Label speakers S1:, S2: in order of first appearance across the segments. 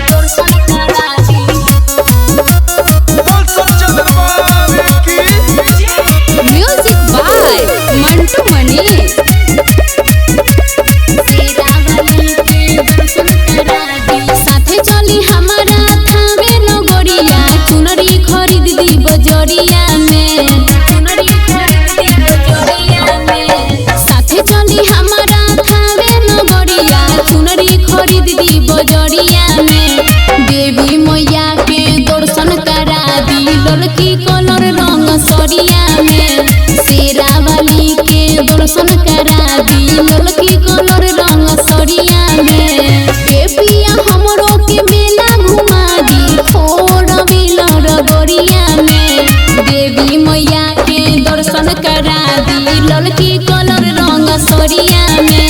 S1: दर्शन करा दी।
S2: Music by Mantu Manish. साथे चली हमारा थावे नगरिया चुनरी खरीद दी बजरिया में। साथे चली हमारा थावे नगरिया चुनरी खरीद दी बजरिया में। देवी मैया के दर्शन करा दी ललकी कलर रंग सरिया में। शेरा वाली के दर्शन करा दी ललकी कलर रंग सरिया में। के पिया हमरो के मेला घुमा दी फोर व्हीलर गोरिया में। देवी मैया के दर्शन करा दी ललकी कलर रंग सरिया में।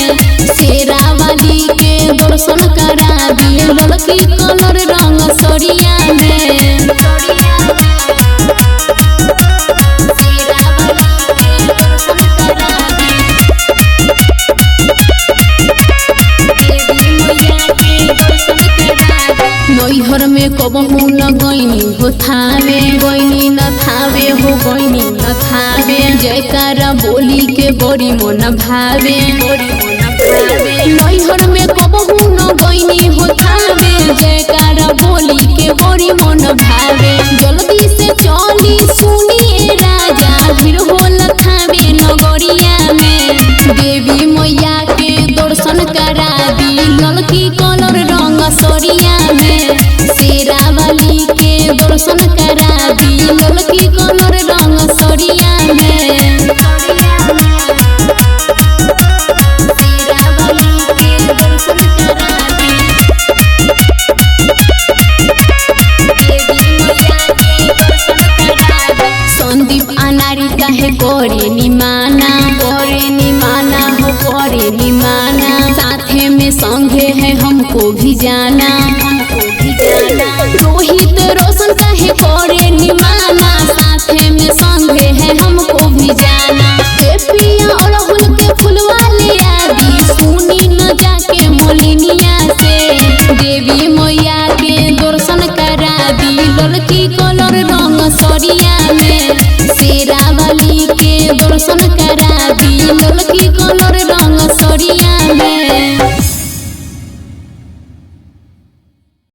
S2: शेरा वाली के दर्शन करा दी ललकी कलर रंग सरिया में। नैहर में कबहू न गईनी हो थावे गईनी न थावे हो गईनी न थावे। जयकारा बोली के बड़ी मन भावे नैहर में कबहू न गईनी हो थावे। जयकारा बोली के बड़ी मन भावे। जल्दी से चली सुनिए राजा भीड़ होला थावे नगरिया में। देवी मैया के दर्शन करा दी ललकी कलर रंग सरिया में। शेरा वाली के दर्शन करा दी ललकी कलर रंग सरिया में। शेरा वाली के दर्शन करा दी देवी मैया के दर्शन करा दी। संदीप अनारी काहे करे निमाना हो करे निमाना। साथे में संगे है हमको भी जाना। रोहित रोशन काहे करे निमाना।